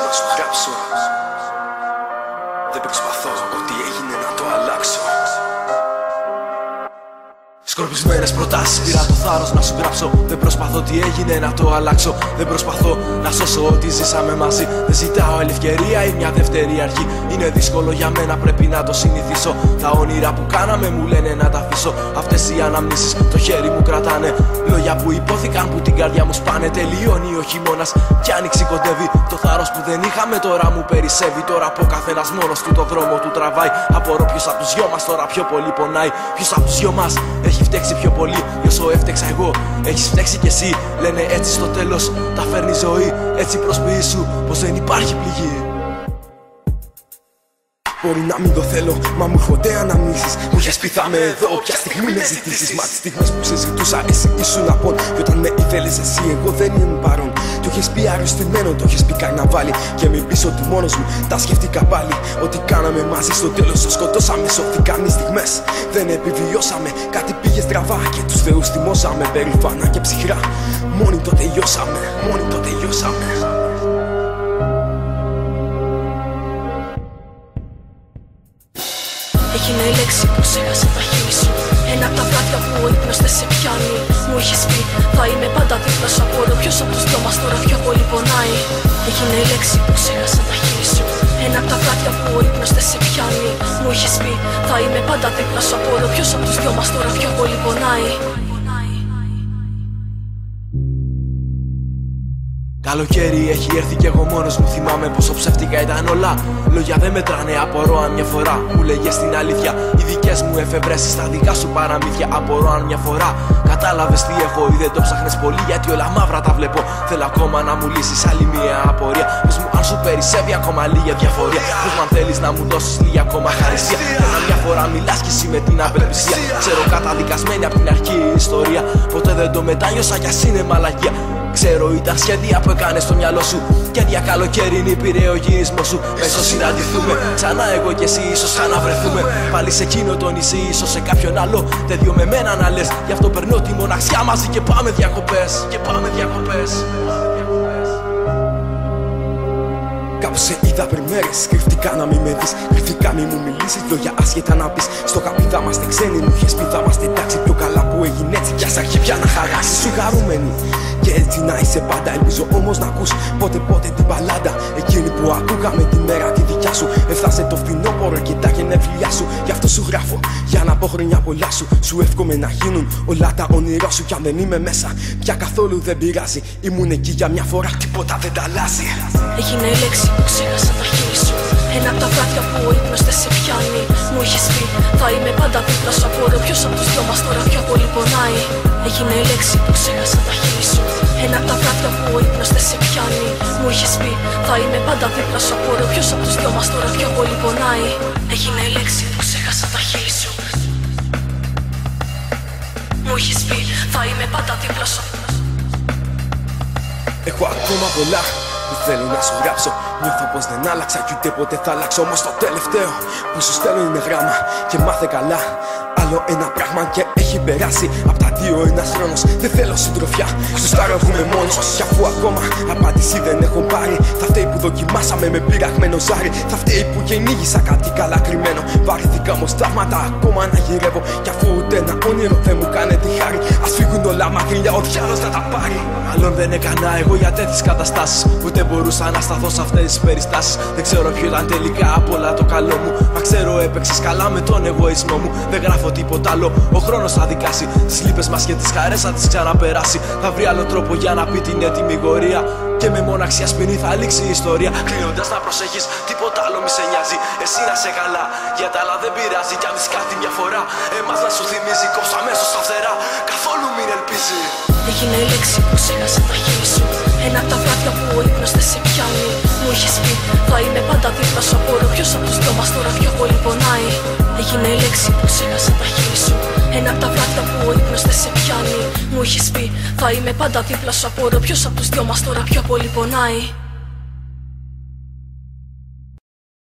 να σου γράψω. Δεν προσπαθώ, ό,τι έγινε να το αλλάξω. Σκορπισμένες προτάσεις, πήρα το θάρρος να σου γράψω. Δεν προσπαθώ τι έγινε να το αλλάξω. Δεν προσπαθώ να σώσω ό,τι ζήσαμε μαζί. Δεν ζητάω άλλη ευκαιρία ή μια δεύτερη αρχή. Είναι δύσκολο για μένα, πρέπει να το συνηθίσω. Τα όνειρα που κάναμε μου λένε να τα αφήσω. Αυτές οι αναμνήσεις το χέρι μου κρατάνε. Λόγια που υπόθηκαν που την καρδιά μου σπάνε. Τελειώνει ο χειμώνας και άνοιξη κοντεύει. Το θάρρος που δεν είχαμε τώρα μου περισσεύει. Τώρα που ο καθένας μόνος του το δρόμο του τραβάει. Απορώ ποιος απ' τους δυο μας τώρα πιο πολύ πονάει. Ποιος απ' τους δυο μας έχει φταίξει πιο πολύ όσο έφτεξα εγώ. Έχεις φταίξει κι εσύ. Λένε έτσι στο τέλος τα φέρνει ζωή. Έτσι προσποιήσου πως δεν υπάρχει πληγή. Μπορεί να μην το θέλω, μα μου έρχονται αναμνήσεις. Μου είχες πει θα είμαι εδώ, ποια στιγμή με ζητήσεις. Μα τις στιγμές που σε ζητούσα εσύ ήσουν απόν. Και όταν με ήθελες εσύ εγώ δεν ήμουν παρόν. Το είχες πει αρρωστημένο, το είχες πει καρναβάλι. Και μην πεις ότι μόνος μου τα σκέφτηκα πάλι. Ότι κάναμε μαζί στο τέλος το σκοτώσαμε. Σώθηκαν οι στιγμές, δεν επιβιώσαμε. Κάτι πήγε στραβά και τους θεούς τιμώσαμε. Περήφανα και ψυχρά, μόνοι το τελειώσαμε. Μόνοι το τελειώσαμε. Έγινε η λέξη που ξέχασα τα χείλη σου. Ένα απ' τα βράδια που ο ύπνος δεν σε πιάνει. Μου είχες πει θα είμαι πάντα δίπλα σου. Απορώ ποιος απ' τους δυο μας τώρα πιο πολύ πονάει. Έγινε η λέξη που ξέχασα τα χείλη σου. Ένα απ' τα βράδια που ο ύπνος δεν σε πιάνει. Μου είχες πει θα είμαι πάντα δίπλα σου. Απορώ ποιος απ' τους δυο μας τώρα πιο πολύ πονάει. Καλοκαίρι έχει έρθει κι εγώ μόνος μου. Θυμάμαι πόσο ψεύτικα ήταν όλα. Λόγια δεν μετράνε, απορώ αν μια φορά μου λέγες την αλήθεια. Οι δικές μου εφευρέσεις στα δικά σου παραμύθια. Απορώ αν μια φορά κατάλαβες τι έχω ή δεν το ψάχνες πολύ. Γιατί όλα μαύρα τα βλέπω. Θέλω ακόμα να μου λύσεις άλλη μια απορία. Πες μου αν σου περισσεύει ακόμα λίγη διαφορία. Πες μου αν θέλεις να μου δώσεις λίγη ακόμα χαριστία. Ένα μια φορά μιλάς κι εσύ με την απελπισία. Ξέρω καταδικασμένη απ' την αρχή η ιστορία. Ποτέ δεν το μετάνιωσα για σινεμαλαγία. Ξέρω ήταν σχέδια που έκανες στο μυαλό σου. Και για καλοκαίρι πήρε ο γυρισμό σου. Μέσω συναντηθούμε ξανά εγώ κι εσύ, ίσως ξαναβρεθούμε. Πάλι σε εκείνο το νησί, ίσως σε κάποιον άλλο. Τέτοιο με μένα να λες. Γι' αυτό περνώ τη μοναξιά μαζί και πάμε διακοπές. Και πάμε διακοπές. Κάπου σε είδα πριν μέρες, κρυφτικά να μην με δεις. Κρυφτικά μη μου μιλήσεις, λόγια άσχετα να πεις. Στο καπί θα είμαστε ξένοι, μου είχες πει θα είμαστε εντάξει. Πιο καλά που έγινε έτσι, κι ας αρχή πια να χαράσεις. Σου χαρούμενη και έτσι να είσαι πάντα. Ελπίζω όμως να ακούς πότε την μπαλάντα. Εκείνη που ακούγαμε τη μέρα τη δικιά σου. Έφτασε το φθινόπωρο και τα γενέθλιά σου. Γι' αυτό σου γράφω, για να πω χρόνια πολλά σου. Σου εύχομαι να γίνουν όλα τα όνειρά σου. Κι αν δεν είμαι μέσα, πια καθόλου δεν πειράζει. Ήμουν εκεί για μια φορά, τίποτα δεν τα αλλάζει. Έγινε η λέξη που ξέχασα τα χείλη σου. Ένα απ' τα βράδια που ο ύπνος δεν σε πιάνει. Μου είχες πει θα είμαι πάντα δίπλα σου. Απορώ ποιος απ' τους δυο μας τώρα πιο πολύ πονάει. Έγινε η λέξη που ξέχασα τα χείλη σου. Ένα απ' τα βράδια που ο ύπνος δεν σε πιάνει. Μου είχες πει θα είμαι πάντα δίπλα σου. Απορώ ποιος απ' τους δυο μας τώρα πιο πολύ πονάει. Έγινε η λέξη που ξέχασα τα χείλη σου. Μου είχες πει θα είμαι πάντα δίπλα σου. Έχω ακόμα πολλά που θέλω να σου γράψω. Νιώθω πως δεν άλλαξα κι ούτε ποτέ θα αλλάξω. Όμως το τελευταίο που σου στέλνω είναι γράμμα. Και μάθε καλά, άλλο ένα πράγμα και έχει περάσει. Απ' τα δύο ένας χρόνος, δεν θέλω συντροφιά. Στο στάρω που είμαι μόνος κι αφού ακόμα απάντηση δεν έχω πάρει. Θα φταίει που δοκιμάσαμε με πειραγμένο ζάρι. Θα φταίει που κυνήγησα κάτι καλά κρυμμένο. Βαρεθήκα όμως τραύματα ακόμα να γυρεύω. Κι αφού ούτε ένα όνειρο δεν μου κάνει τη χάρη. Ας φύγουν όλα μακριά, ο διάλος να τα πάρει. Άλλον δεν έκανα εγώ για τέτοιες καταστάσεις. Ούτε μπορούσα να σταθώ σε αυτές τις περιστάσεις. Δεν ξέρω ποιο ήταν τελικά απ' όλα το καλό μου. Μα ξέρω έπαιξες καλά με τον εγωισμό μου. Δεν γράφω τίποτα άλλο, ο χρόνος θα δικάσει. Τις λύπες μας και τις χαρές θα τις ξαναπεράσει. Θα βρει άλλο τρόπο για να πει την έτοιμη γωρία. Και με μοναξιά σπινή θα λήξει η ιστορία. Κλείνοντας να προσέχεις, τίποτα άλλο μη σε νοιάζει. Εσύ να σε καλά, για τα άλλα δεν πειράζει. Κι αν δεις κάτι μια φορά, εμάς να σου θυμίζει. Κόψω αμέσως τα φτερά, καθόλου μην ελπίζει. Έγινε η λέξη που ξέχασα τα χείλη σου. Ένα απ' τα βράδια που ο ύπνος δεν σε πιάνει. Μου είχες πει θα είμαι πάντα δίπλα σου. Απορώ ποιος απ' τους δυο μας τώρα πιο πολύ πονάει. Έγινε η λέξη που ξέχασα τα χείλη σου. Ένα απ' τα βράδια που ο ύπνος δεν σε πιάνει. Μου είχες πει θα είμαι πάντα δίπλα σου. Απορώ ποιος απ' τους δυο μας τώρα πιο πολύ πονάει.